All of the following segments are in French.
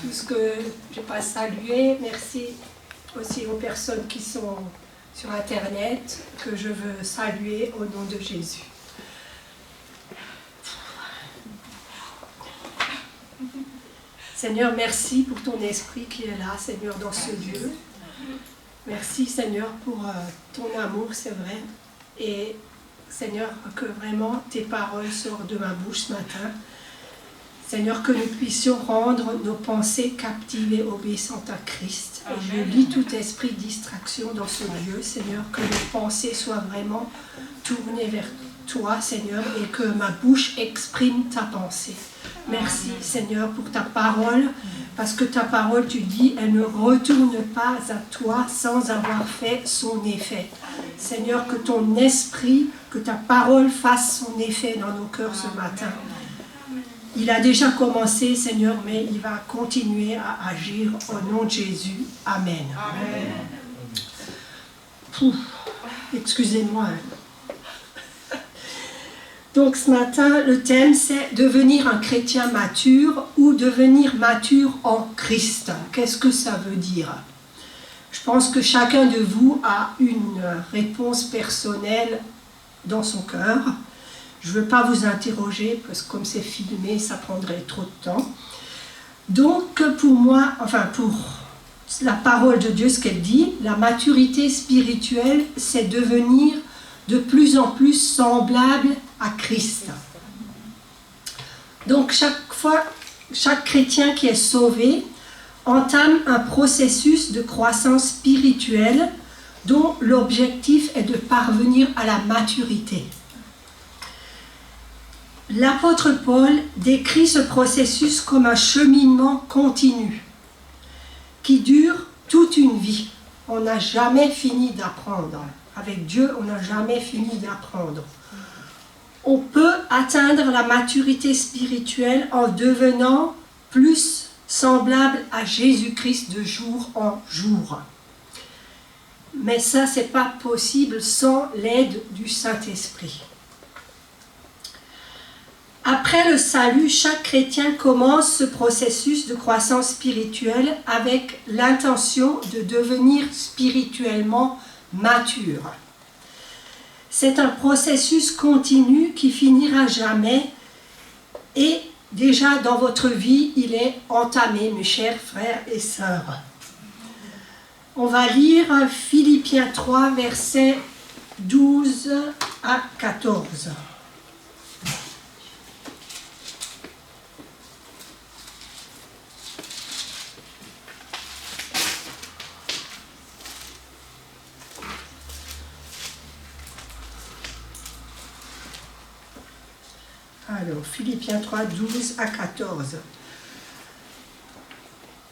tout ce que je n'ai pas salué. Merci aussi aux personnes qui sont sur Internet, que je veux saluer au nom de Jésus. Seigneur, merci pour ton esprit qui est là, Seigneur, dans ce lieu. Merci, Seigneur, pour ton amour, c'est vrai. Et, Seigneur, que vraiment tes paroles sortent de ma bouche ce matin. Seigneur, que nous puissions rendre nos pensées captives et obéissantes à Christ. Et je lis tout esprit de distraction dans ce lieu, Seigneur, que nos pensées soient vraiment tournées vers toi, Seigneur, et que ma bouche exprime ta pensée. Merci, Seigneur, pour ta parole, parce que ta parole, tu dis, elle ne retourne pas à toi sans avoir fait son effet. Seigneur, que ton esprit, que ta parole fasse son effet dans nos cœurs ce matin. Il a déjà commencé, Seigneur, mais il va continuer à agir au nom de Jésus. Amen. Amen. Excusez-moi. Donc ce matin, le thème c'est devenir un chrétien mature ou devenir mature en Christ. Qu'est-ce que ça veut dire? Je pense que chacun de vous a une réponse personnelle dans son cœur. Je ne veux pas vous interroger parce que comme c'est filmé, ça prendrait trop de temps. Donc pour moi, enfin pour la parole de Dieu, ce qu'elle dit, la maturité spirituelle, c'est devenir de plus en plus semblable à Christ. Donc chaque chrétien qui est sauvé entame un processus de croissance spirituelle dont l'objectif est de parvenir à la maturité. L'apôtre Paul décrit ce processus comme un cheminement continu qui dure toute une vie. On n'a jamais fini d'apprendre. Avec Dieu, on n'a jamais fini d'apprendre. On peut atteindre la maturité spirituelle en devenant plus semblable à Jésus-Christ de jour en jour. Mais ça, ce n'est pas possible sans l'aide du Saint-Esprit. Après le salut, chaque chrétien commence ce processus de croissance spirituelle avec l'intention de devenir spirituellement mature. C'est un processus continu qui finira jamais et déjà dans votre vie, il est entamé, mes chers frères et sœurs. On va lire Philippiens 3, versets 12 à 14. Alors, Philippiens 3, 12 à 14.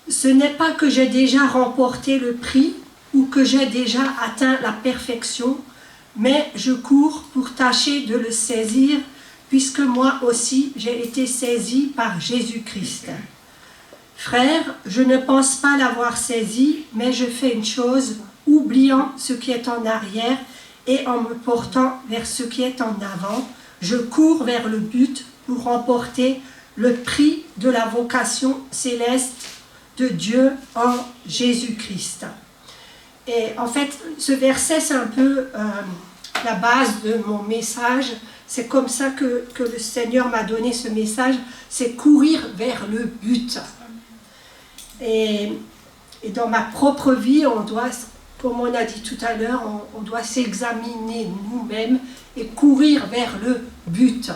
Ce n'est pas que j'ai déjà remporté le prix ou que j'ai déjà atteint la perfection, mais je cours pour tâcher de le saisir, puisque moi aussi j'ai été saisi par Jésus-Christ. Frères, je ne pense pas l'avoir saisi, mais je fais une chose, oubliant ce qui est en arrière et en me portant vers ce qui est en avant, je cours vers le but pour remporter le prix de la vocation céleste de Dieu en Jésus-Christ. Et en fait, ce verset, c'est un peu la base de mon message. C'est comme ça que le Seigneur m'a donné ce message, c'est courir vers le but. Et dans ma propre vie, on doit, comme on a dit tout à l'heure, on doit s'examiner nous-mêmes et courir vers le but.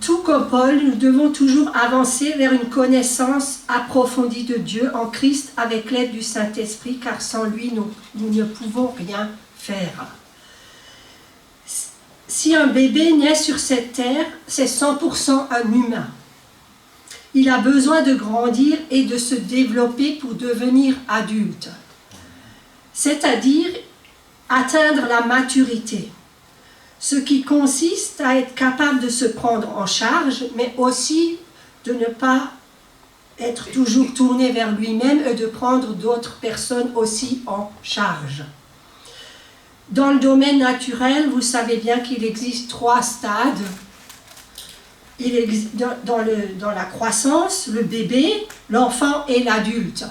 Tout comme Paul, nous devons toujours avancer vers une connaissance approfondie de Dieu en Christ avec l'aide du Saint-Esprit, car sans lui, nous ne pouvons rien faire. Si un bébé naît sur cette terre, c'est 100% un humain. Il a besoin de grandir et de se développer pour devenir adulte. C'est-à-dire atteindre la maturité, ce qui consiste à être capable de se prendre en charge, mais aussi de ne pas être toujours tourné vers lui-même et de prendre d'autres personnes aussi en charge. Dans le domaine naturel, vous savez bien qu'il existe 3 stades. dans la croissance, le bébé, l'enfant et l'adulte.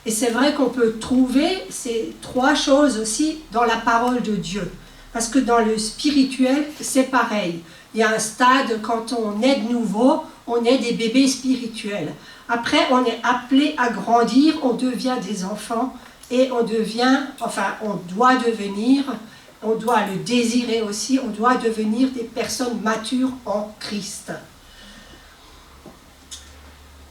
Et c'est vrai qu'on peut trouver ces trois choses aussi dans la parole de Dieu. Parce que dans le spirituel, c'est pareil. Il y a un stade, quand on est de nouveau, on est des bébés spirituels. Après, on est appelé à grandir, on devient des enfants et on doit devenir, on doit le désirer aussi, on doit devenir des personnes matures en Christ.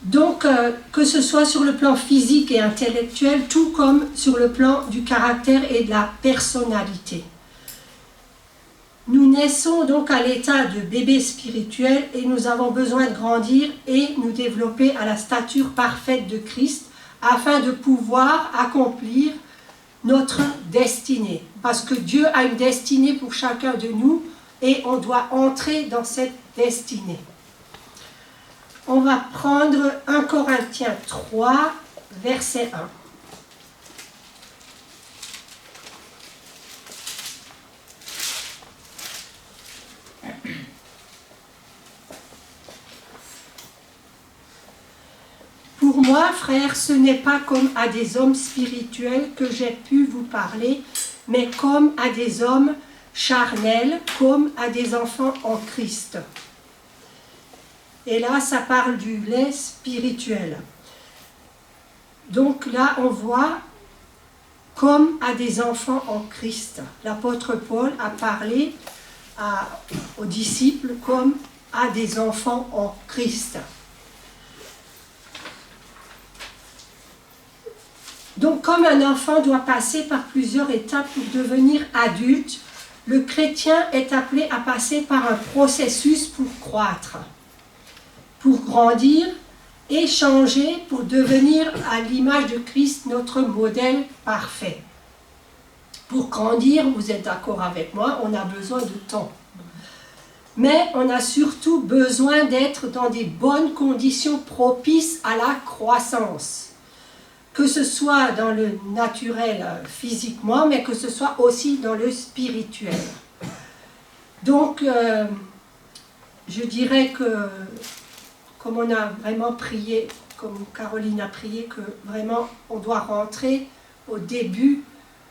Donc, que ce soit sur le plan physique et intellectuel, tout comme sur le plan du caractère et de la personnalité. Nous naissons donc à l'état de bébé spirituel et nous avons besoin de grandir et nous développer à la stature parfaite de Christ afin de pouvoir accomplir notre destinée. Parce que Dieu a une destinée pour chacun de nous et on doit entrer dans cette destinée. On va prendre 1 Corinthiens 3, verset 1. Pour moi, frères, ce n'est pas comme à des hommes spirituels que j'ai pu vous parler, mais comme à des hommes charnels, comme à des enfants en Christ. Et là, ça parle du lait spirituel. Donc là, on voit comme à des enfants en Christ. L'apôtre Paul a parlé aux disciples comme à des enfants en Christ. Donc, comme un enfant doit passer par plusieurs étapes pour devenir adulte, le chrétien est appelé à passer par un processus pour croître, pour grandir et changer pour devenir à l'image de Christ notre modèle parfait. Pour grandir, vous êtes d'accord avec moi, on a besoin de temps. Mais on a surtout besoin d'être dans des bonnes conditions propices à la croissance. Que ce soit dans le naturel physiquement, mais que ce soit aussi dans le spirituel. Donc, je dirais que, comme on a vraiment prié, comme Caroline a prié, que vraiment on doit rentrer au début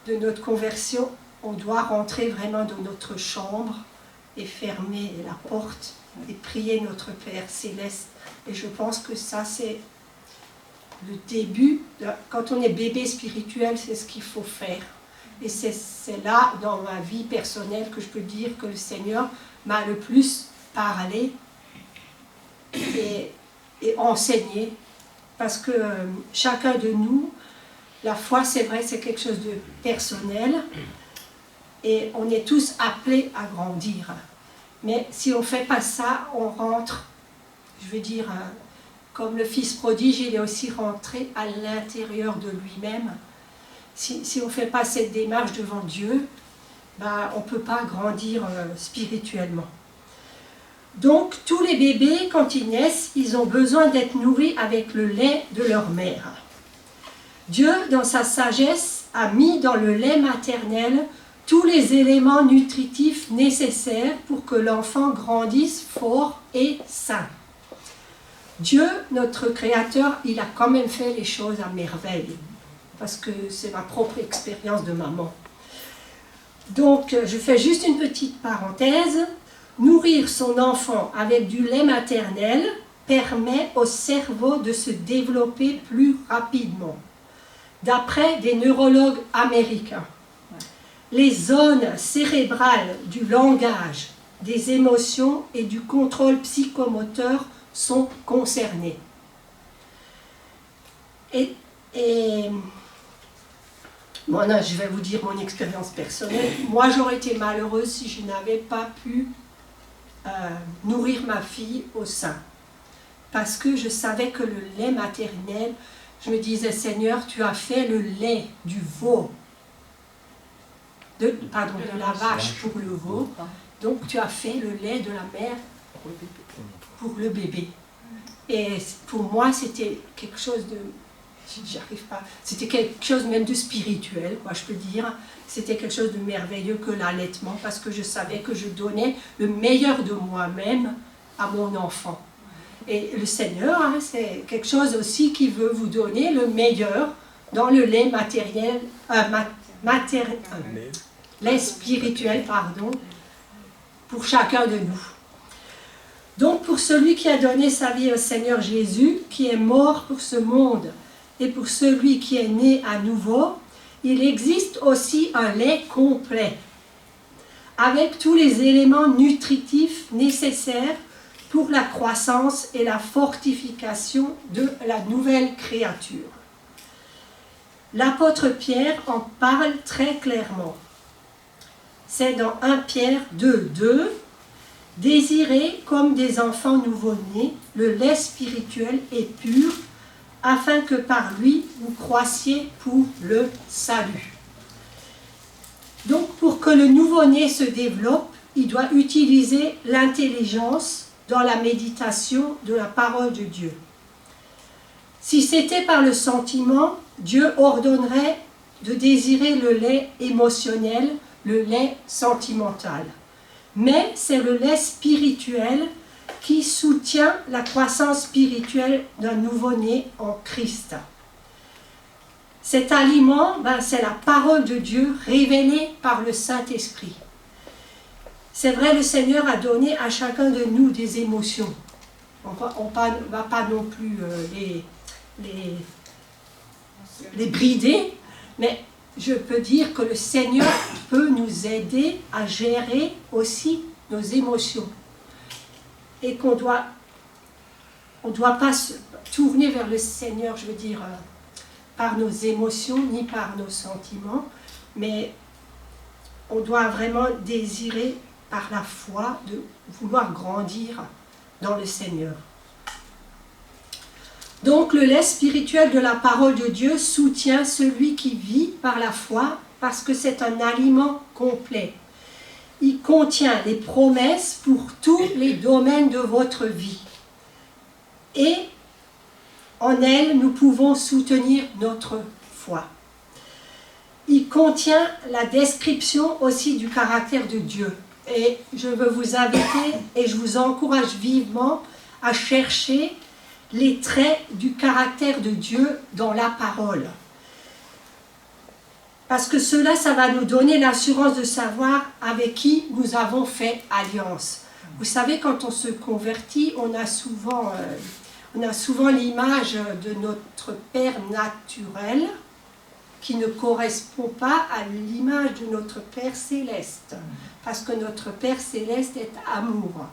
de notre conversion, on doit rentrer vraiment dans notre chambre et fermer la porte et prier notre Père Céleste. Et je pense que ça, c'est le début, quand on est bébé spirituel, c'est ce qu'il faut faire. Et c'est là, dans ma vie personnelle, que je peux dire que le Seigneur m'a le plus parlé et enseigné. Parce que chacun de nous, la foi, c'est vrai, c'est quelque chose de personnel. Et on est tous appelés à grandir. Mais si on ne fait pas ça, on rentre, je veux dire, comme le fils prodige, il est aussi rentré à l'intérieur de lui-même. Si on ne fait pas cette démarche devant Dieu, on ne peut pas grandir spirituellement. Donc, tous les bébés, quand ils naissent, ils ont besoin d'être nourris avec le lait de leur mère. Dieu, dans sa sagesse, a mis dans le lait maternel tous les éléments nutritifs nécessaires pour que l'enfant grandisse fort et sain. Dieu, notre Créateur, il a quand même fait les choses à merveille, parce que c'est ma propre expérience de maman. Donc, je fais juste une petite parenthèse. Nourrir son enfant avec du lait maternel permet au cerveau de se développer plus rapidement. D'après des neurologues américains, les zones cérébrales du langage, des émotions et du contrôle psychomoteur sont concernées. Et voilà, je vais vous dire mon expérience personnelle. Moi, j'aurais été malheureuse si je n'avais pas pu nourrir ma fille au sein. Parce que je savais que le lait maternel, je me disais, Seigneur, tu as fait le lait du veau, de la vache pour le veau. Donc, tu as fait le lait de la mère pour le bébé. Et pour moi, c'était quelque chose de... J'arrive pas. C'était quelque chose même de spirituel, quoi, je peux dire. C'était quelque chose de merveilleux que l'allaitement, parce que je savais que je donnais le meilleur de moi-même à mon enfant. Et le Seigneur, hein, c'est quelque chose aussi qui veut vous donner le meilleur dans le lait matériel, lait spirituel, pardon, pour chacun de nous. Donc pour celui qui a donné sa vie au Seigneur Jésus, qui est mort pour ce monde, et pour celui qui est né à nouveau, il existe aussi un lait complet, avec tous les éléments nutritifs nécessaires pour la croissance et la fortification de la nouvelle créature. L'apôtre Pierre en parle très clairement. C'est dans 1 Pierre 2:2, « Désirez comme des enfants nouveau-nés le lait spirituel et pur, afin que par lui vous croissiez pour le salut. » Donc pour que le nouveau-né se développe, il doit utiliser l'intelligence dans la méditation de la parole de Dieu. Si c'était par le sentiment, Dieu ordonnerait de désirer le lait émotionnel, le lait sentimental. Mais c'est le lait spirituel qui soutient la croissance spirituelle d'un nouveau-né en Christ. Cet aliment, c'est la parole de Dieu révélée par le Saint-Esprit. C'est vrai, le Seigneur a donné à chacun de nous des émotions. On ne va pas non plus les brider, mais je peux dire que le Seigneur peut nous aider à gérer aussi nos émotions. Et qu'on doit pas se tourner vers le Seigneur, je veux dire, par nos émotions, ni par nos sentiments, mais on doit vraiment désirer par la foi de vouloir grandir dans le Seigneur. Donc le lait spirituel de la parole de Dieu soutient celui qui vit par la foi parce que c'est un aliment complet. Il contient les promesses pour tous les domaines de votre vie. Et en elle, nous pouvons soutenir notre foi. Il contient la description aussi du caractère de Dieu. Et je veux vous inviter et je vous encourage vivement à chercher les traits du caractère de Dieu dans la parole. Parce que cela, ça va nous donner l'assurance de savoir avec qui nous avons fait alliance. Vous savez, quand on se convertit, on a souvent l'image de notre Père naturel qui ne correspond pas à l'image de notre Père céleste. Parce que notre Père céleste est amour.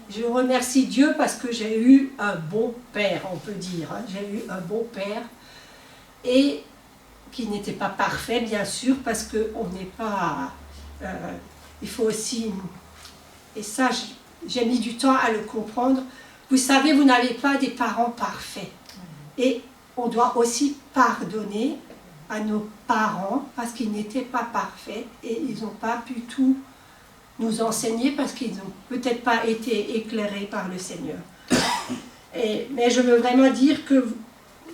Je remercie Dieu parce que j'ai eu un bon père, on peut dire. J'ai eu un bon père et qui n'était pas parfait, bien sûr, parce qu'on n'est pas... il faut aussi... Et ça, j'ai mis du temps à le comprendre. Vous savez, vous n'avez pas des parents parfaits. Et on doit aussi pardonner à nos parents parce qu'ils n'étaient pas parfaits et ils n'ont pas pu tout nous enseigner parce qu'ils n'ont peut-être pas été éclairés par le Seigneur. Mais je veux vraiment dire que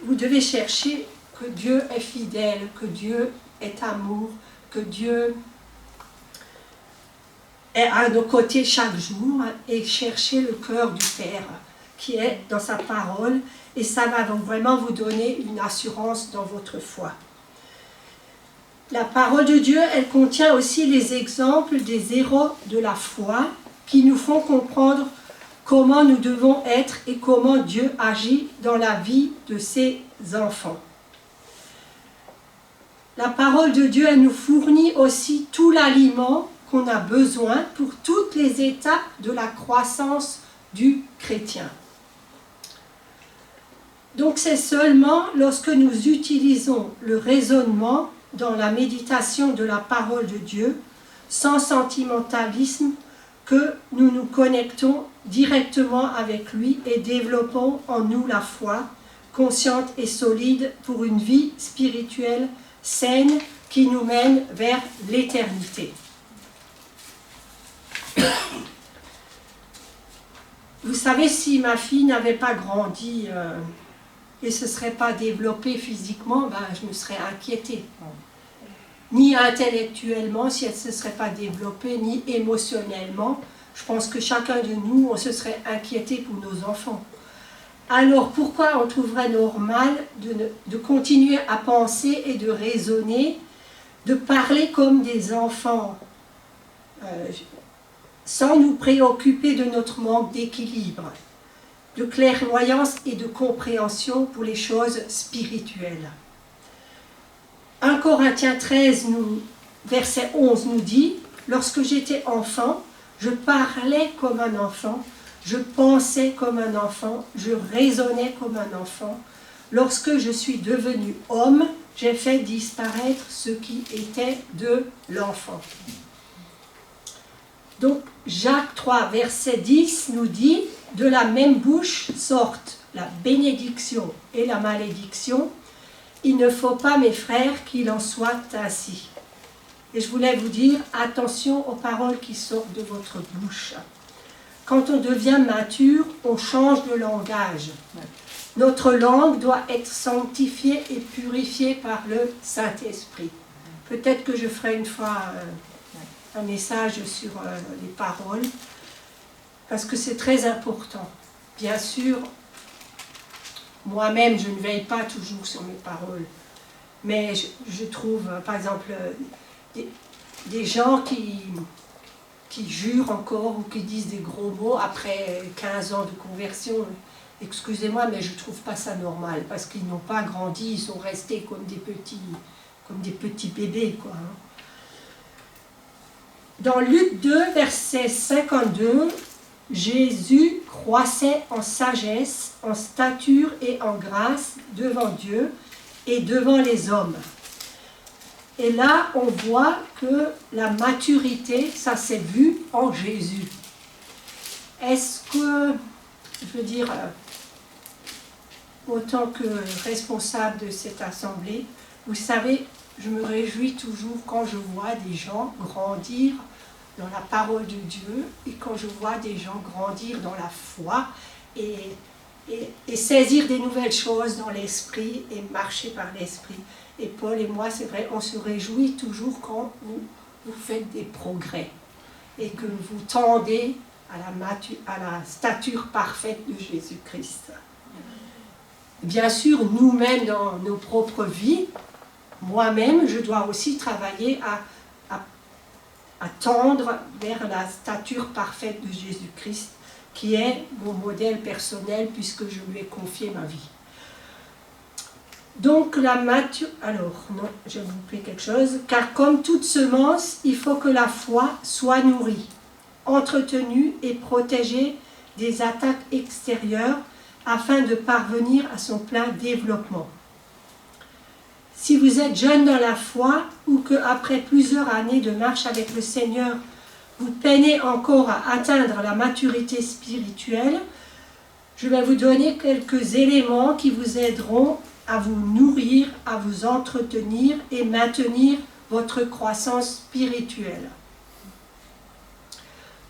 vous devez chercher que Dieu est fidèle, que Dieu est amour, que Dieu est à nos côtés chaque jour et chercher le cœur du Père qui est dans sa parole et ça va vraiment vous donner une assurance dans votre foi. La parole de Dieu, elle contient aussi les exemples des héros de la foi qui nous font comprendre comment nous devons être et comment Dieu agit dans la vie de ses enfants. La parole de Dieu, elle nous fournit aussi tout l'aliment qu'on a besoin pour toutes les étapes de la croissance du chrétien. Donc c'est seulement lorsque nous utilisons le raisonnement dans la méditation de la parole de Dieu, sans sentimentalisme, que nous nous connectons directement avec lui et développons en nous la foi, consciente et solide pour une vie spirituelle saine qui nous mène vers l'éternité. Vous savez, si ma fille n'avait pas grandi et ne se serait pas développée physiquement, je me serais inquiétée. Ni intellectuellement, si elle ne se serait pas développée, ni émotionnellement, Je pense que chacun de nous, on se serait inquiété pour nos enfants. Alors pourquoi on trouverait normal de continuer à penser et de raisonner, de parler comme des enfants, sans nous préoccuper de notre manque d'équilibre, de clairvoyance et de compréhension pour les choses spirituelles. 1 Corinthiens 13, verset 11 nous dit « Lorsque j'étais enfant, je parlais comme un enfant, je pensais comme un enfant, je raisonnais comme un enfant. Lorsque je suis devenu homme, j'ai fait disparaître ce qui était de l'enfant. » Donc Jacques 3, verset 10 nous dit « De la même bouche sortent la bénédiction et la malédiction. Il ne faut pas, mes frères, qu'il en soit ainsi. » Et je voulais vous dire, attention aux paroles qui sortent de votre bouche. Quand on devient mature, on change de langage. Notre langue doit être sanctifiée et purifiée par le Saint-Esprit. Peut-être que je ferai une fois un message sur les paroles, parce que c'est très important. Bien sûr, moi-même, je ne veille pas toujours sur mes paroles, mais je trouve, par exemple, des gens qui jurent encore ou qui disent des gros mots après 15 ans de conversion. Excusez-moi, mais je ne trouve pas ça normal, parce qu'ils n'ont pas grandi, ils sont restés comme des petits bébés, quoi. Dans Luc 2, verset 52, Jésus croissait en sagesse, en stature et en grâce devant Dieu et devant les hommes. Et là, on voit que la maturité, ça s'est vu en Jésus. Est-ce que, je veux dire, autant que responsable de cette assemblée, vous savez, je me réjouis toujours quand je vois des gens grandir dans la parole de Dieu et quand je vois des gens grandir dans la foi et saisir des nouvelles choses dans l'esprit et marcher par l'esprit. Et Paul et moi, c'est vrai, on se réjouit toujours quand vous faites des progrès et que vous tendez à la stature parfaite de Jésus-Christ. Bien sûr, nous-mêmes, dans nos propres vies, moi-même, je dois aussi travailler à tendre vers la stature parfaite de Jésus-Christ, qui est mon modèle personnel, puisque je lui ai confié ma vie. Donc la maturité... Alors, non, j'ai oublié quelque chose. Car comme toute semence, il faut que la foi soit nourrie, entretenue et protégée des attaques extérieures, afin de parvenir à son plein développement. Si vous êtes jeune dans la foi ou qu'après plusieurs années de marche avec le Seigneur, vous peinez encore à atteindre la maturité spirituelle, je vais vous donner quelques éléments qui vous aideront à vous nourrir, à vous entretenir et maintenir votre croissance spirituelle.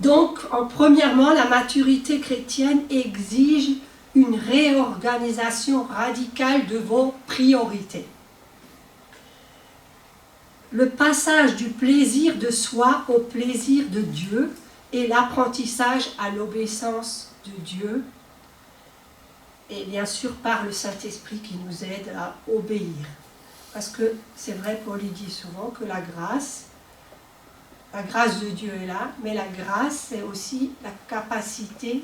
Donc, premièrement, la maturité chrétienne exige une réorganisation radicale de vos priorités. Le passage du plaisir de soi au plaisir de Dieu et l'apprentissage à l'obéissance de Dieu, et bien sûr par le Saint-Esprit qui nous aide à obéir. Parce que c'est vrai, Paul dit souvent que la grâce de Dieu est là, mais la grâce, c'est aussi la capacité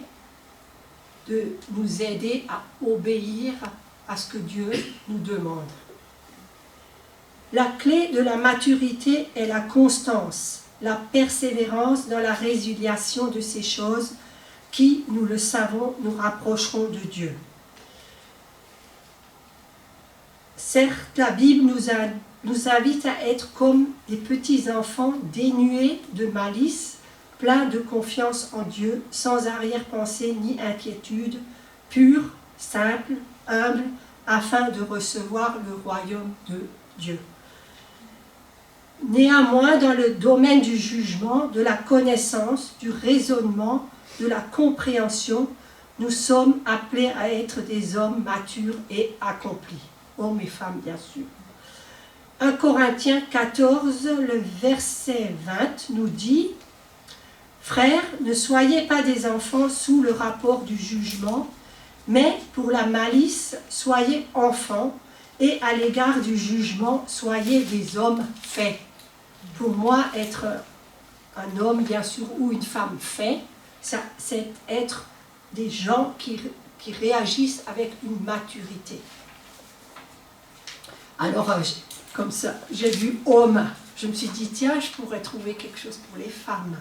de nous aider à obéir à ce que Dieu nous demande. La clé de la maturité est la constance, la persévérance dans la résiliation de ces choses qui, nous le savons, nous rapprocheront de Dieu. Certes, la Bible nous invite à être comme des petits enfants dénués de malice, pleins de confiance en Dieu, sans arrière-pensée ni inquiétude, purs, simples, humbles, afin de recevoir le royaume de Dieu. Néanmoins, dans le domaine du jugement, de la connaissance, du raisonnement, de la compréhension, nous sommes appelés à être des hommes matures et accomplis. Hommes et femmes, bien sûr. 1 Corinthiens 14, le verset 20 nous dit « Frères, ne soyez pas des enfants sous le rapport du jugement, mais pour la malice, soyez enfants, et à l'égard du jugement, soyez des hommes faits. Pour moi, être un homme, bien sûr, ou une femme fait, c'est être des gens qui réagissent avec une maturité. Alors, comme ça, j'ai vu homme, je me suis dit, tiens, je pourrais trouver quelque chose pour les femmes.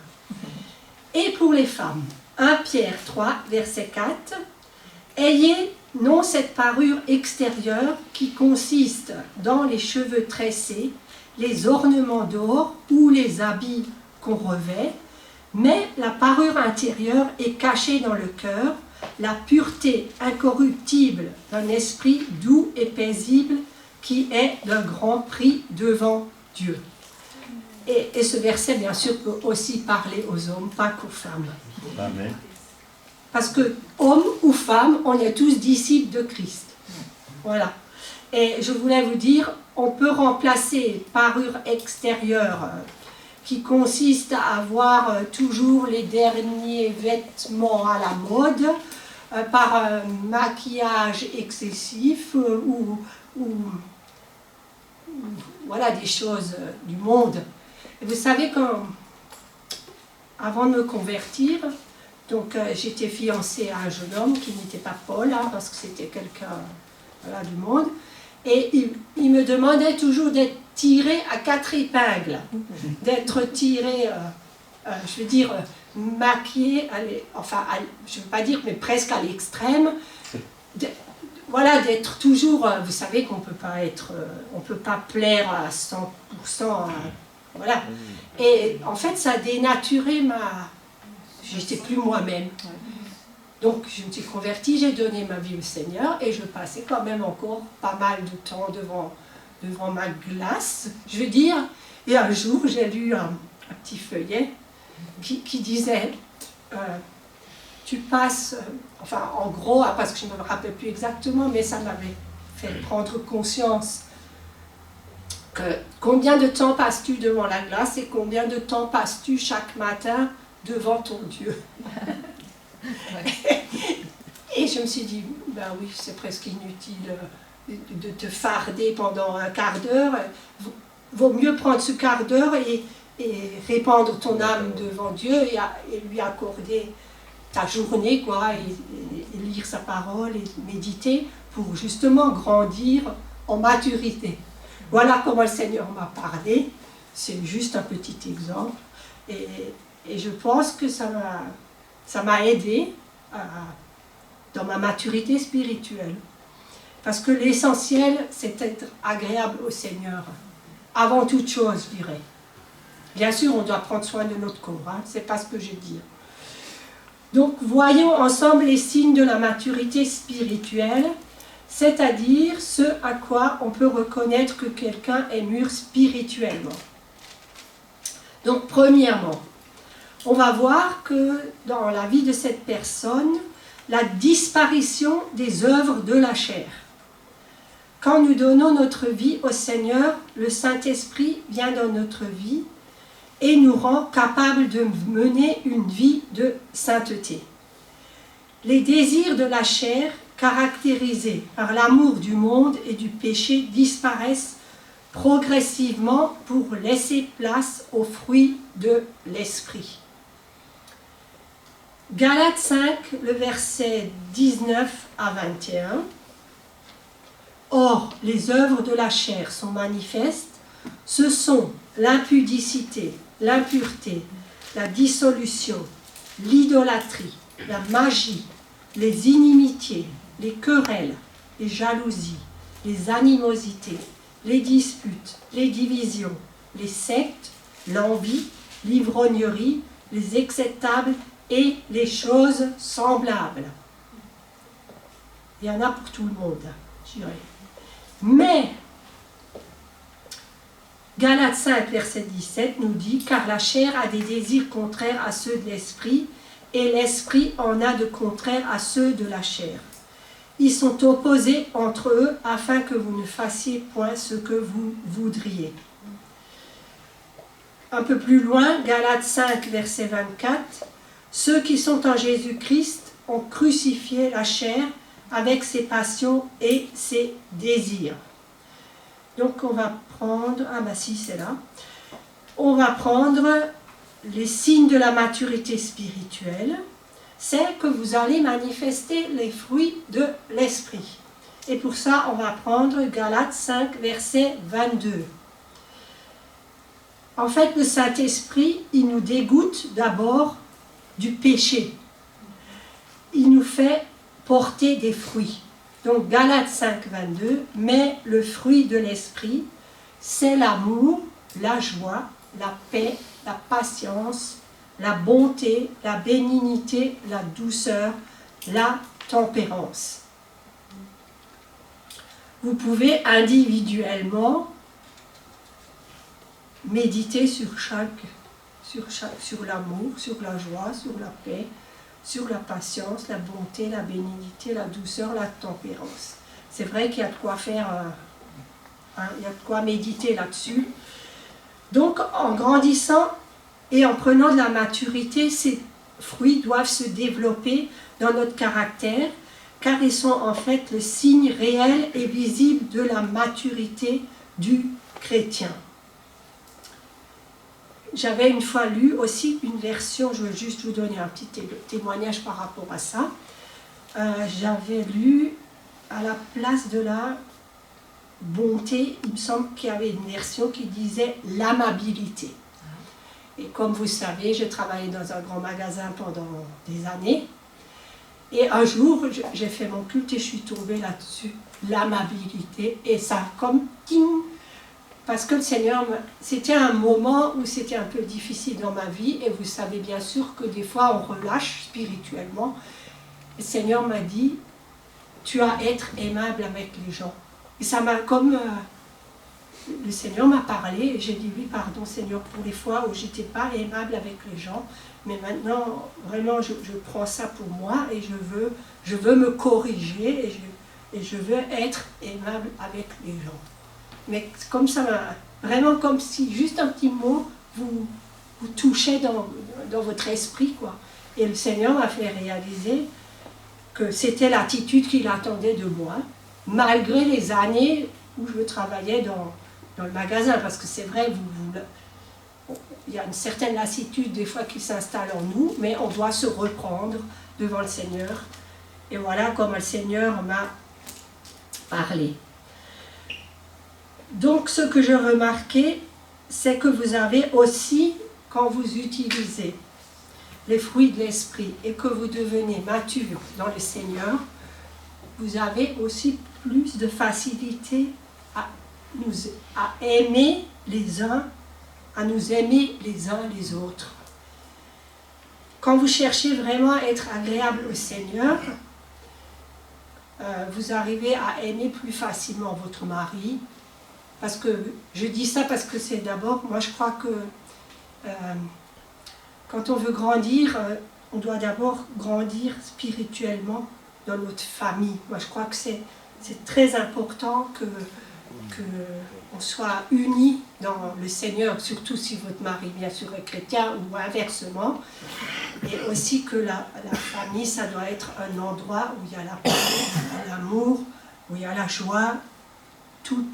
Et pour les femmes, 1 Pierre 3, verset 4, « Ayez non cette parure extérieure qui consiste dans les cheveux tressés, les ornements d'or ou les habits qu'on revêt, mais la parure intérieure est cachée dans le cœur, la pureté incorruptible d'un esprit doux et paisible qui est d'un grand prix devant Dieu. » Et ce verset, bien sûr, peut aussi parler aux hommes, pas qu'aux femmes. Amen. Parce que, hommes ou femmes, on est tous disciples de Christ. Voilà. Et je voulais vous dire, on peut remplacer parure extérieure qui consiste à avoir toujours les derniers vêtements à la mode par un maquillage excessif ou voilà, des choses du monde. Et vous savez, avant de me convertir, donc j'étais fiancée à un jeune homme qui n'était pas Paul, hein, parce que c'était quelqu'un voilà, du monde, et il me demandait toujours d'être tiré à 4 épingles, d'être tiré, je veux dire, maquillé, enfin, je ne veux pas dire, mais presque à l'extrême, voilà, d'être toujours, vous savez qu'on peut pas être, on peut pas plaire à 100%, voilà. Et en fait, ça a dénaturé j'étais plus moi-même. Donc, je me suis convertie, j'ai donné ma vie au Seigneur et je passais quand même encore pas mal de temps devant ma glace, je veux dire. Et un jour, j'ai lu un petit feuillet qui disait tu passes, enfin en gros, parce que je ne me rappelle plus exactement, mais ça m'avait fait prendre conscience que combien de temps passes-tu devant la glace et combien de temps passes-tu chaque matin devant ton Dieu. Et je me suis dit, ben oui, c'est presque inutile de te farder pendant un quart d'heure. Vaut mieux prendre ce quart d'heure et répandre ton âme devant Dieu et lui accorder ta journée, quoi, et lire sa parole et méditer pour justement grandir en maturité. Voilà comment le Seigneur m'a parlé. C'est juste un petit exemple. Et je pense que ça m'a aidé dans ma maturité spirituelle. Parce que l'essentiel, c'est être agréable au Seigneur. Avant toute chose, je dirais. Bien sûr, on doit prendre soin de notre corps, hein, c'est pas ce que je dis. Donc, voyons ensemble les signes de la maturité spirituelle, c'est-à-dire ce à quoi on peut reconnaître que quelqu'un est mûr spirituellement. Donc, premièrement, on va voir que dans la vie de cette personne, la disparition des œuvres de la chair. Quand nous donnons notre vie au Seigneur, le Saint-Esprit vient dans notre vie et nous rend capables de mener une vie de sainteté. Les désirs de la chair, caractérisés par l'amour du monde et du péché, disparaissent progressivement pour laisser place aux fruits de l'Esprit. Galates 5, le verset 19 à 21. Or, les œuvres de la chair sont manifestes, ce sont l'impudicité, l'impureté, la dissolution, l'idolâtrie, la magie, les inimitiés, les querelles, les jalousies, les animosités, les disputes, les divisions, les sectes, l'envie, l'ivrognerie, les acceptables et les choses semblables. Il y en a pour tout le monde, je dirais. Mais, Galates 5, verset 17 nous dit « Car la chair a des désirs contraires à ceux de l'esprit, et l'esprit en a de contraires à ceux de la chair. Ils sont opposés entre eux, afin que vous ne fassiez point ce que vous voudriez. » un peu plus loin, Galates 5, verset 24, « Ceux qui sont en Jésus-Christ ont crucifié la chair avec ses passions et ses désirs. » Donc on va prendre, ah bah si c'est là, on va prendre les signes de la maturité spirituelle, c'est que vous allez manifester les fruits de l'esprit. Et pour ça, on va prendre Galates 5, verset 22. En fait, le Saint-Esprit, il nous dégoûte d'abord du péché. Il nous fait porter des fruits. Donc Galates 5, 22, mais le fruit de l'Esprit, c'est l'amour, la joie, la paix, la patience, la bonté, la bénignité, la douceur, la tempérance. Vous pouvez individuellement méditer sur l'amour, sur la joie, sur la paix, sur la patience, la bonté, la bénignité, la douceur, la tempérance. C'est vrai qu'il y a de quoi faire, il y a de quoi méditer là-dessus. Donc, en grandissant et en prenant de la maturité, ces fruits doivent se développer dans notre caractère, car ils sont en fait le signe réel et visible de la maturité du chrétien. J'avais une fois lu aussi une version, je veux juste vous donner un petit témoignage par rapport à ça. J'avais lu à la place de la bonté, il me semble qu'il y avait une version qui disait l'amabilité. Et comme vous savez, j'ai travaillé dans un grand magasin pendant des années. Et un jour, j'ai fait mon culte et je suis tombée là-dessus, l'amabilité. Et ça, comme ting, parce que le Seigneur, c'était un moment où c'était un peu difficile dans ma vie. Et vous savez bien sûr que des fois, on relâche spirituellement. Le Seigneur m'a dit, tu as à être aimable avec les gens. Et ça m'a comme... le Seigneur m'a parlé et j'ai dit oui, pardon Seigneur pour les fois où j'étais pas aimable avec les gens, mais maintenant vraiment je prends ça pour moi et je veux me corriger et je veux être aimable avec les gens. Mais comme ça m'a vraiment comme si juste un petit mot vous touchait dans votre esprit quoi. Et le Seigneur m'a fait réaliser que c'était l'attitude qu'il attendait de moi, malgré les années où je travaillais dans le magasin, parce que c'est vrai, il y a une certaine lassitude des fois qui s'installe en nous, mais on doit se reprendre devant le Seigneur. Et voilà comment le Seigneur m'a parlé. Donc ce que je remarquais, c'est que vous avez aussi, quand vous utilisez les fruits de l'esprit et que vous devenez mature dans le Seigneur, vous avez aussi plus de facilité à aimer les uns, à nous aimer les uns les autres. Quand vous cherchez vraiment à être agréable au Seigneur, vous arrivez à aimer plus facilement votre mari. Parce que, je dis ça parce que c'est d'abord, moi je crois que quand on veut grandir, on doit d'abord grandir spirituellement dans notre famille. Moi je crois que c'est très important qu'on soit unis dans le Seigneur, surtout si votre mari bien sûr est chrétien ou inversement, et aussi que la famille, ça doit être un endroit où il y a la paix, l'amour, où il y a la joie, tout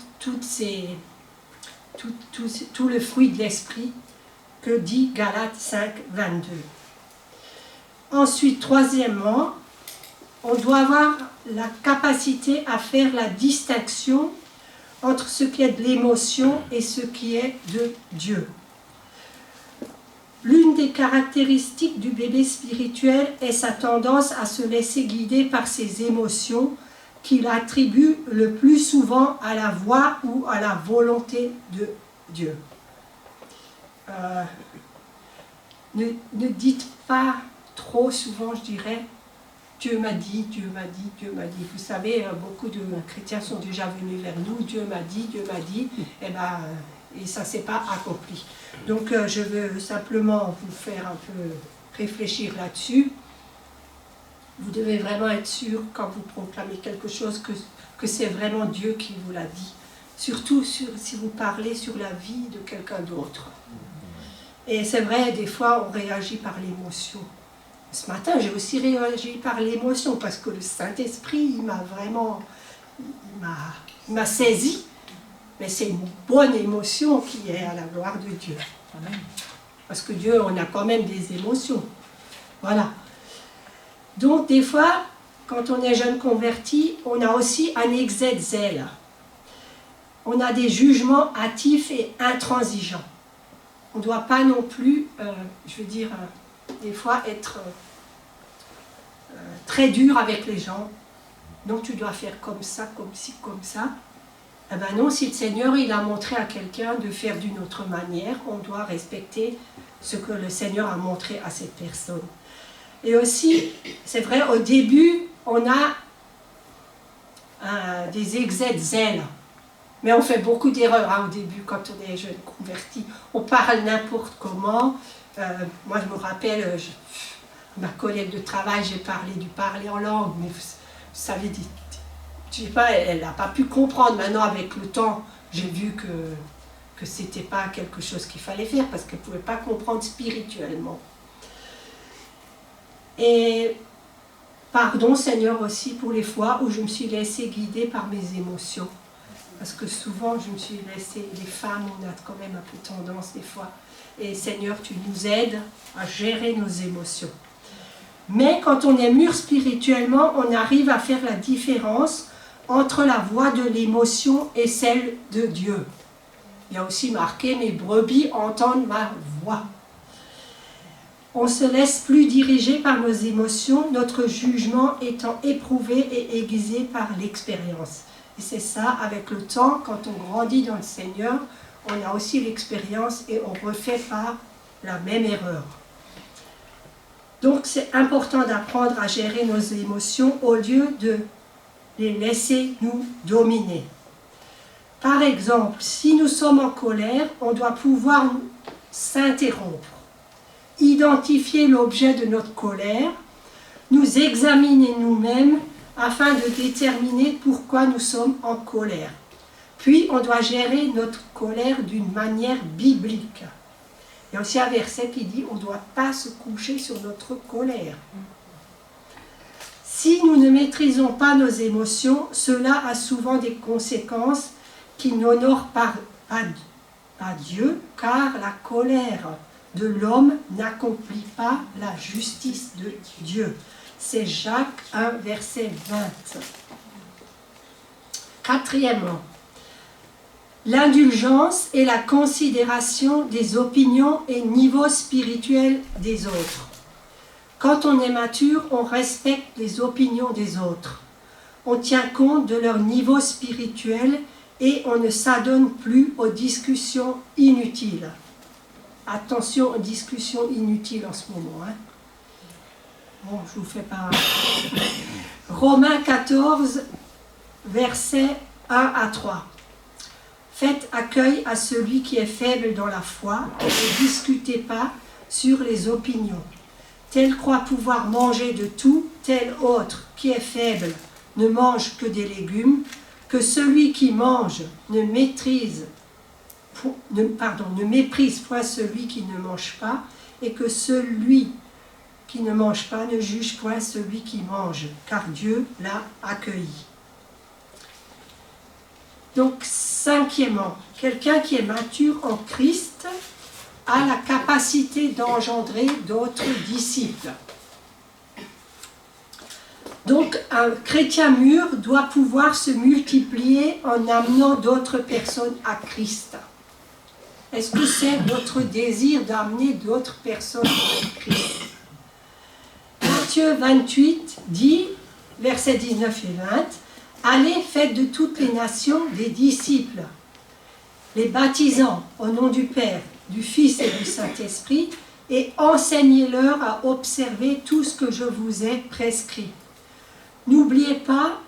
le fruit de l'esprit que dit Galates 5, 22. Ensuite, troisièmement, on doit avoir la capacité à faire la distinction entre ce qui est de l'émotion et ce qui est de Dieu. L'une des caractéristiques du bébé spirituel est sa tendance à se laisser guider par ses émotions qu'il attribue le plus souvent à la voix ou à la volonté de Dieu. Ne dites pas trop souvent, je dirais, Dieu m'a dit, Dieu m'a dit, Dieu m'a dit. Vous savez, beaucoup de chrétiens sont déjà venus vers nous, Dieu m'a dit, et ça ne s'est pas accompli. Donc je veux simplement vous faire un peu réfléchir là-dessus. Vous devez vraiment être sûr, quand vous proclamez quelque chose, que c'est vraiment Dieu qui vous l'a dit. Surtout si vous parlez sur la vie de quelqu'un d'autre. Et c'est vrai, des fois, on réagit par l'émotion. Ce matin, j'ai aussi réagi par l'émotion, parce que le Saint-Esprit, il m'a vraiment... Il m'a saisi. Mais c'est une bonne émotion qui est à la gloire de Dieu. Amen. Parce que Dieu, on a quand même des émotions. Voilà. Donc, des fois, quand on est jeune converti, on a aussi un excès de zèle. On a des jugements hâtifs et intransigeants. On ne doit pas non plus, des fois être très dur avec les gens. Donc, tu dois faire comme ça, comme ci, comme ça. Eh bien non, si le Seigneur il a montré à quelqu'un de faire d'une autre manière, on doit respecter ce que le Seigneur a montré à cette personne. Et aussi, c'est vrai, au début, on a des excès de zèle. Mais on fait beaucoup d'erreurs au début quand on est jeune converti. On parle n'importe comment. Moi, je me rappelle, ma collègue de travail, j'ai parlé en langue, mais vous savez, je sais pas, elle n'a pas pu comprendre. Maintenant, avec le temps, j'ai vu que ce n'était pas quelque chose qu'il fallait faire parce qu'elle ne pouvait pas comprendre spirituellement. Et pardon, Seigneur, aussi pour les fois où je me suis laissée guider par mes émotions. Parce que souvent, je me suis laissée, les femmes, on a quand même un peu tendance des fois. Et Seigneur, tu nous aides à gérer nos émotions. Mais quand on est mûr spirituellement, on arrive à faire la différence entre la voix de l'émotion et celle de Dieu. Il y a aussi marqué « Mes brebis entendent ma voix ». On ne se laisse plus diriger par nos émotions, notre jugement étant éprouvé et aiguisé par l'expérience. Et c'est ça, avec le temps, quand on grandit dans le Seigneur, on a aussi l'expérience et on ne refait pas la même erreur. Donc c'est important d'apprendre à gérer nos émotions au lieu de les laisser nous dominer. Par exemple, si nous sommes en colère, on doit pouvoir s'interrompre, identifier l'objet de notre colère, nous examiner nous-mêmes afin de déterminer pourquoi nous sommes en colère. Puis, on doit gérer notre colère d'une manière biblique. Il y a aussi un verset qui dit « On ne doit pas se coucher sur notre colère ». Si nous ne maîtrisons pas nos émotions, cela a souvent des conséquences qui n'honorent pas Dieu, car la colère de l'homme n'accomplit pas la justice de Dieu. C'est Jacques 1, verset 20. Quatrièmement, l'indulgence et la considération des opinions et niveaux spirituels des autres. Quand on est mature, on respecte les opinions des autres. On tient compte de leur niveau spirituel et on ne s'adonne plus aux discussions inutiles. Attention aux discussions inutiles en ce moment. Bon, je vous fais pas... Romains 14, versets 1 à 3. Faites accueil à celui qui est faible dans la foi et ne discutez pas sur les opinions. Tel croit pouvoir manger de tout, tel autre qui est faible ne mange que des légumes, que celui qui mange ne méprise point celui qui ne mange pas, et que celui qui ne mange pas ne juge point celui qui mange, car Dieu l'a accueilli. Donc, cinquièmement, quelqu'un qui est mature en Christ a la capacité d'engendrer d'autres disciples. Donc, un chrétien mûr doit pouvoir se multiplier en amenant d'autres personnes à Christ. Est-ce que c'est votre désir d'amener d'autres personnes à Christ? Matthieu 28 dit, versets 19 et 20, « Allez, faites de toutes les nations des disciples, les baptisant au nom du Père, du Fils et du Saint-Esprit, et enseignez-leur à observer tout ce que je vous ai prescrit. N'oubliez pas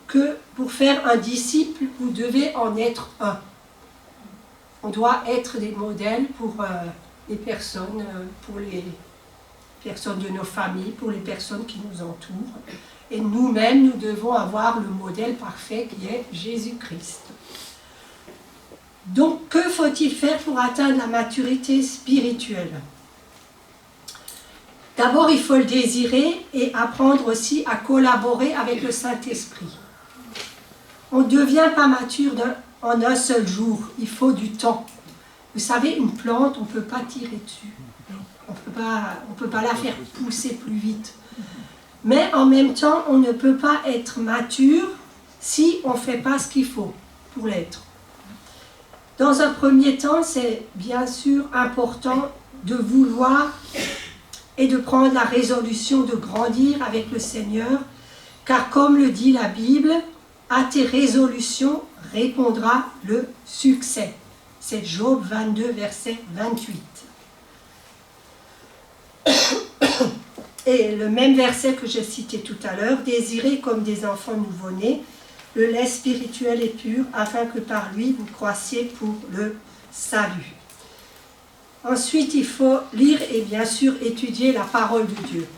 que pour faire un disciple, vous devez en être un. On doit être des modèles pour les personnes de nos familles, pour les personnes qui nous entourent. Et nous-mêmes, nous devons avoir le modèle parfait qui est Jésus-Christ. Donc, que faut-il faire pour atteindre la maturité spirituelle? D'abord, il faut le désirer et apprendre aussi à collaborer avec le Saint-Esprit. On ne devient pas mature en un seul jour, il faut du temps. Vous savez, une plante, on ne peut pas tirer dessus. On ne peut pas la faire pousser plus vite. Mais en même temps, on ne peut pas être mature si on ne fait pas ce qu'il faut pour l'être. Dans un premier temps, c'est bien sûr important de vouloir et de prendre la résolution de grandir avec le Seigneur, car comme le dit la Bible, à tes résolutions répondra le succès. C'est Job 22, verset 28. Et le même verset que j'ai cité tout à l'heure, désirez comme des enfants nouveau-nés le lait spirituel et pur, afin que par lui vous croissiez pour le salut. Ensuite, il faut lire et bien sûr étudier la parole de Dieu.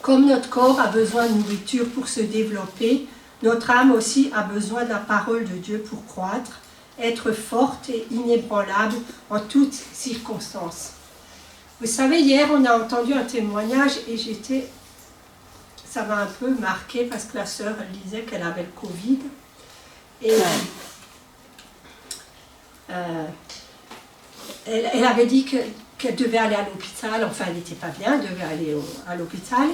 Comme notre corps a besoin de nourriture pour se développer, notre âme aussi a besoin de la parole de Dieu pour croître, être forte et inébranlable en toutes circonstances. Vous savez, hier, on a entendu un témoignage et ça m'a un peu marqué parce que la sœur, elle disait qu'elle avait le Covid. Et elle avait dit qu'elle devait aller à l'hôpital, enfin elle n'était pas bien, elle devait aller à l'hôpital.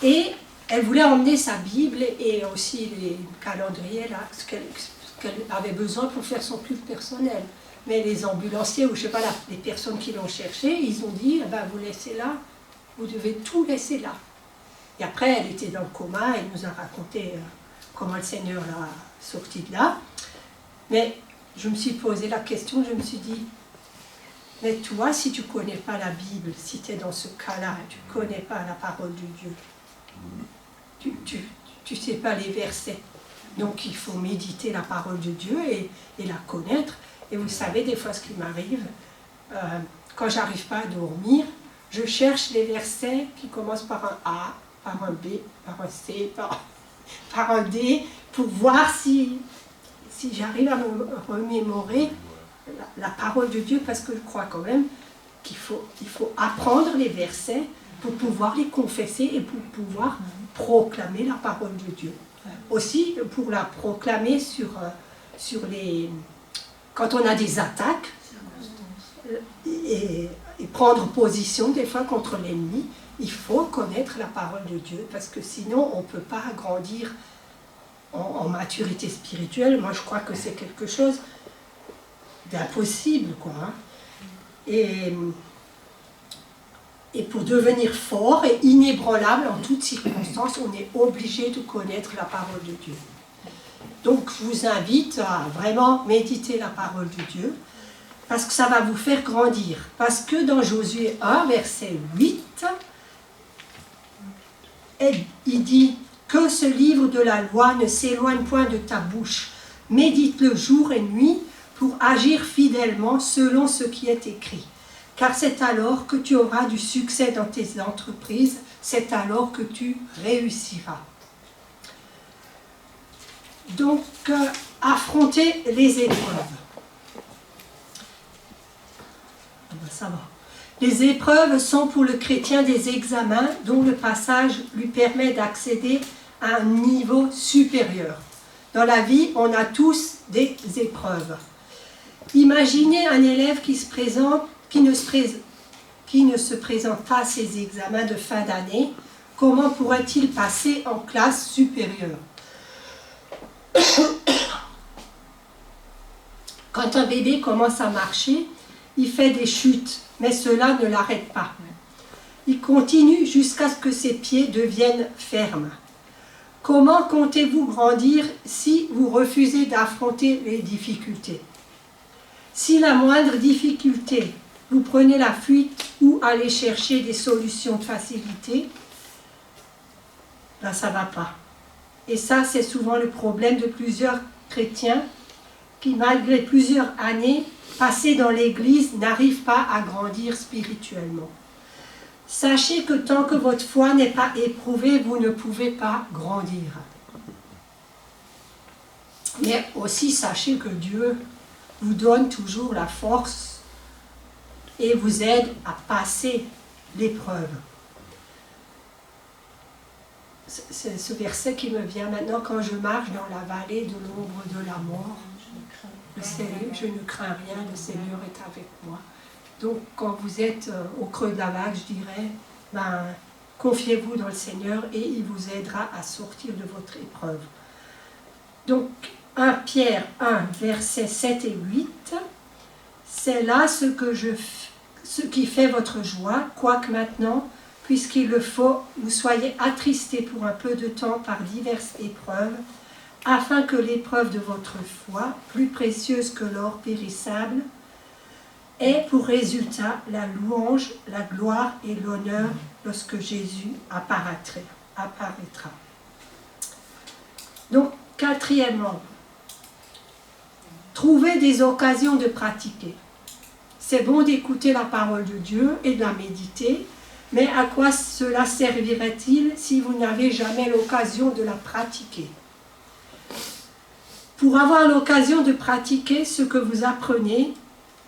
Et elle voulait emmener sa Bible et aussi les calendriers, là, ce qu'elle avait besoin pour faire son culte personnel. Mais les ambulanciers, ou je ne sais pas, les personnes qui l'ont cherché, ils ont dit, ben, vous laissez là, vous devez tout laisser là. Et après, elle était dans le coma, elle nous a raconté comment le Seigneur l'a sortie de là. Mais je me suis posé la question, je me suis dit, mais toi, si tu ne connais pas la Bible, si tu es dans ce cas-là, tu ne connais pas la parole de Dieu, tu ne sais pas les versets. Donc il faut méditer la parole de Dieu et la connaître. Et vous savez, des fois, ce qui m'arrive, quand je n'arrive pas à dormir, je cherche les versets qui commencent par un A, par un B, par un C, par un D, pour voir si j'arrive à me remémorer la parole de Dieu, parce que je crois quand même qu'il faut apprendre les versets pour pouvoir les confesser et pour pouvoir proclamer la parole de Dieu. Aussi, pour la proclamer sur les... Quand on a des attaques, et prendre position des fois contre l'ennemi, il faut connaître la parole de Dieu, parce que sinon on ne peut pas grandir en maturité spirituelle. Moi je crois que c'est quelque chose d'impossible, quoi. Et pour devenir fort et inébranlable en toutes circonstances, on est obligé de connaître la parole de Dieu. Donc je vous invite à vraiment méditer la parole de Dieu, parce que ça va vous faire grandir. Parce que dans Josué 1, verset 8, il dit « Que ce livre de la loi ne s'éloigne point de ta bouche, médite-le jour et nuit pour agir fidèlement selon ce qui est écrit. Car c'est alors que tu auras du succès dans tes entreprises, c'est alors que tu réussiras. » Donc, affronter les épreuves. Ça va. Les épreuves sont pour le chrétien des examens dont le passage lui permet d'accéder à un niveau supérieur. Dans la vie, on a tous des épreuves. Imaginez un élève qui ne se présente pas à ses examens de fin d'année. Comment pourrait-il passer en classe supérieure? Quand un bébé commence à marcher, il fait des chutes, mais cela ne l'arrête pas. Il continue jusqu'à ce que ses pieds deviennent fermes. Comment comptez-vous grandir si vous refusez d'affronter les difficultés? Si la moindre difficulté, vous prenez la fuite ou allez chercher des solutions de facilité, ben ça ne va pas. Et ça, c'est souvent le problème de plusieurs chrétiens qui, malgré plusieurs années passées dans l'Église, n'arrivent pas à grandir spirituellement. Sachez que tant que votre foi n'est pas éprouvée, vous ne pouvez pas grandir. Mais aussi, sachez que Dieu vous donne toujours la force et vous aide à passer l'épreuve. C'est ce verset qui me vient maintenant: quand je marche dans la vallée de l'ombre de la mort, je ne crains rien, le Seigneur est avec moi. Donc quand vous êtes au creux de la vague, je dirais, confiez-vous dans le Seigneur et il vous aidera à sortir de votre épreuve. Donc 1 Pierre 1, versets 7 et 8, c'est là ce qui fait votre joie, quoique maintenant, puisqu'il le faut, vous soyez attristés pour un peu de temps par diverses épreuves, afin que l'épreuve de votre foi, plus précieuse que l'or périssable, ait pour résultat la louange, la gloire et l'honneur lorsque Jésus apparaîtra. Donc, quatrièmement, trouver des occasions de pratiquer. C'est bon d'écouter la parole de Dieu et de la méditer, mais à quoi cela servirait-il si vous n'avez jamais l'occasion de la pratiquer? Pour avoir l'occasion de pratiquer ce que vous apprenez,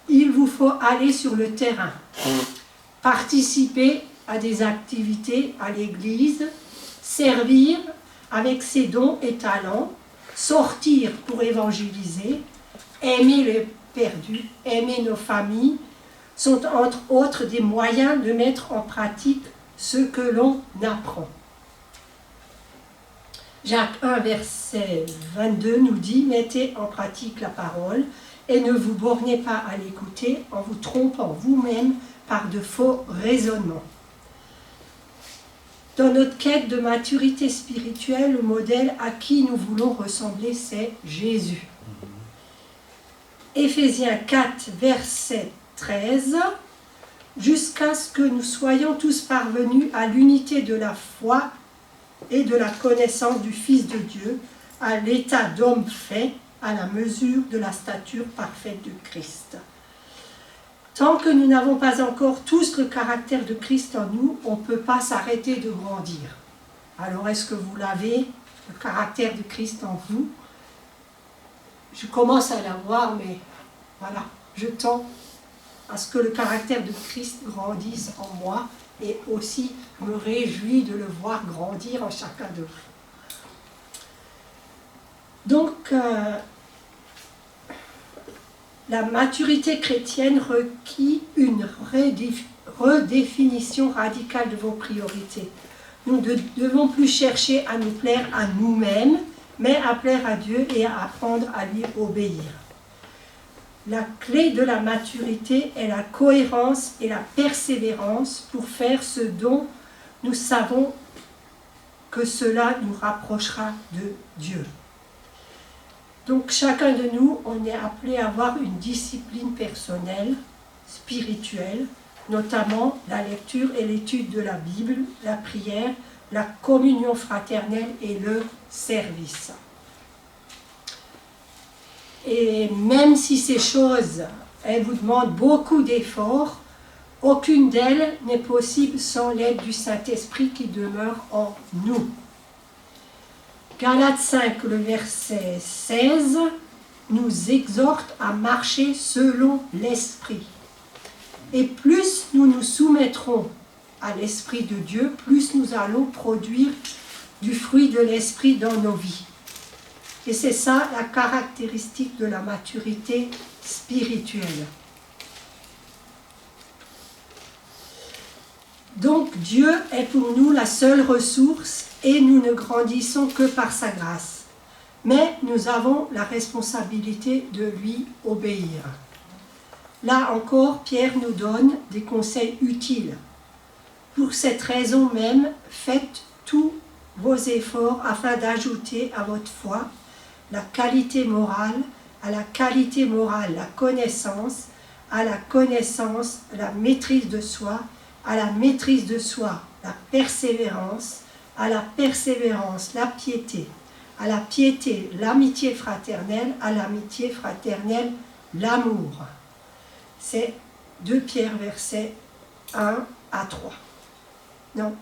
il vous faut aller sur le terrain, participer à des activités à l'église, servir avec ses dons et talents, sortir pour évangéliser, aimer les perdus, aimer nos familles, sont entre autres des moyens de mettre en pratique ce que l'on apprend. Jacques 1, verset 22 nous dit: mettez en pratique la parole et ne vous bornez pas à l'écouter en vous trompant vous-même par de faux raisonnements. Dans notre quête de maturité spirituelle, le modèle à qui nous voulons ressembler, c'est Jésus. Éphésiens 4, verset 13, jusqu'à ce que nous soyons tous parvenus à l'unité de la foi et de la connaissance du Fils de Dieu, à l'état d'homme fait, à la mesure de la stature parfaite de Christ. Tant que nous n'avons pas encore tous le caractère de Christ en nous, on ne peut pas s'arrêter de grandir. Alors est-ce que vous l'avez, le caractère de Christ en vous? Je commence à l'avoir, mais voilà, je tends à ce que le caractère de Christ grandisse en moi et aussi me réjouis de le voir grandir en chacun de vous. Donc, la maturité chrétienne requiert une redéfinition radicale de vos priorités. Nous ne devons plus chercher à nous plaire à nous-mêmes, mais à plaire à Dieu et à apprendre à lui obéir. La clé de la maturité est la cohérence et la persévérance pour faire ce dont nous savons que cela nous rapprochera de Dieu. Donc chacun de nous, on est appelé à avoir une discipline personnelle, spirituelle, notamment la lecture et l'étude de la Bible, la prière, la communion fraternelle et le service. Et même si ces choses, elles vous demandent beaucoup d'efforts, aucune d'elles n'est possible sans l'aide du Saint-Esprit qui demeure en nous. Galates 5, le verset 16, nous exhorte à marcher selon l'Esprit. Et plus nous nous soumettrons à l'Esprit de Dieu, plus nous allons produire du fruit de l'Esprit dans nos vies. Et c'est ça la caractéristique de la maturité spirituelle. Donc Dieu est pour nous la seule ressource et nous ne grandissons que par sa grâce. Mais nous avons la responsabilité de lui obéir. Là encore, Pierre nous donne des conseils utiles. Pour cette raison même, faites tous vos efforts afin d'ajouter à votre foi la qualité morale, à la qualité morale la connaissance, à la connaissance la maîtrise de soi, à la maîtrise de soi la persévérance, à la persévérance la piété, à la piété l'amitié fraternelle, à l'amitié fraternelle l'amour. C'est 2 Pierre verset 1 à 3. Non,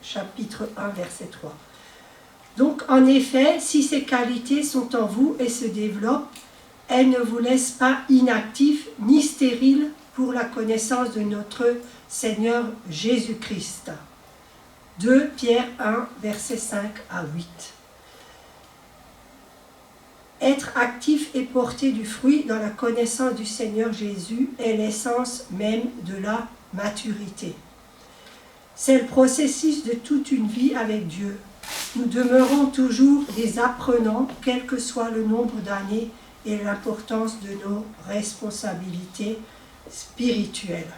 chapitre 1 verset 3. Donc Donc, en effet, si ces qualités sont en vous et se développent, elles ne vous laissent pas inactifs ni stériles pour la connaissance de notre Seigneur Jésus-Christ. 2 Pierre 1, versets 5 à 8. Être actif et porter du fruit dans la connaissance du Seigneur Jésus est l'essence même de la maturité. C'est le processus de toute une vie avec Dieu. Nous demeurons toujours des apprenants, quel que soit le nombre d'années et l'importance de nos responsabilités spirituelles.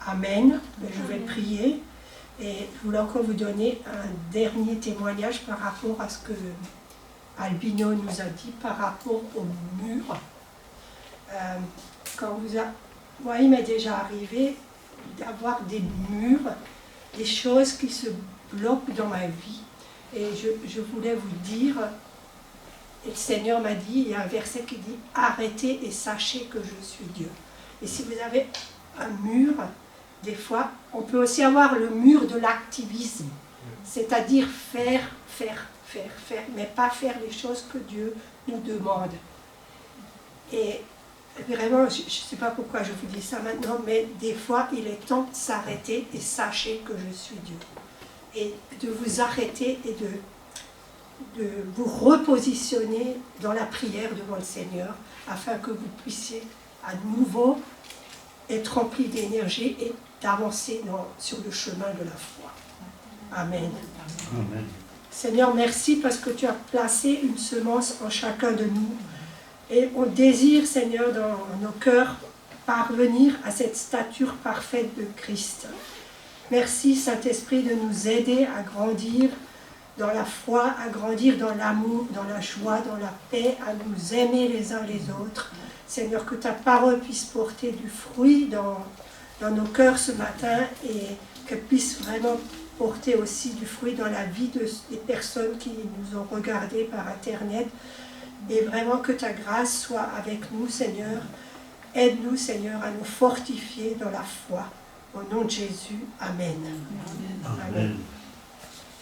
Amen. Je vais prier et je voulais encore vous donner un dernier témoignage par rapport à ce que Albino nous a dit par rapport au mur. Moi, il m'est déjà arrivé d'avoir des murs, des choses qui se bloquent dans ma vie. Et je voulais vous dire, et le Seigneur m'a dit, il y a un verset qui dit « Arrêtez et sachez que je suis Dieu ». Et si vous avez un mur, des fois, on peut aussi avoir le mur de l'activisme, c'est-à-dire faire, mais pas faire les choses que Dieu nous demande. Et vraiment, je ne sais pas pourquoi je vous dis ça maintenant, mais des fois, il est temps de s'arrêter et sachez que je suis Dieu. Et de vous arrêter et de vous repositionner dans la prière devant le Seigneur, afin que vous puissiez à nouveau être rempli d'énergie et d'avancer sur le chemin de la foi. Amen. Amen. Seigneur, merci parce que tu as placé une semence en chacun de nous. Et on désire, Seigneur, dans nos cœurs, parvenir à cette stature parfaite de Christ. Merci, Saint-Esprit, de nous aider à grandir dans la foi, à grandir dans l'amour, dans la joie, dans la paix, à nous aimer les uns les autres. Seigneur, que ta parole puisse porter du fruit dans nos cœurs ce matin et qu'elle puisse vraiment porter aussi du fruit dans la vie des personnes qui nous ont regardés par Internet. Et vraiment que ta grâce soit avec nous, Seigneur. Aide-nous, Seigneur, à nous fortifier dans la foi. Au nom de Jésus, Amen. Amen. Amen.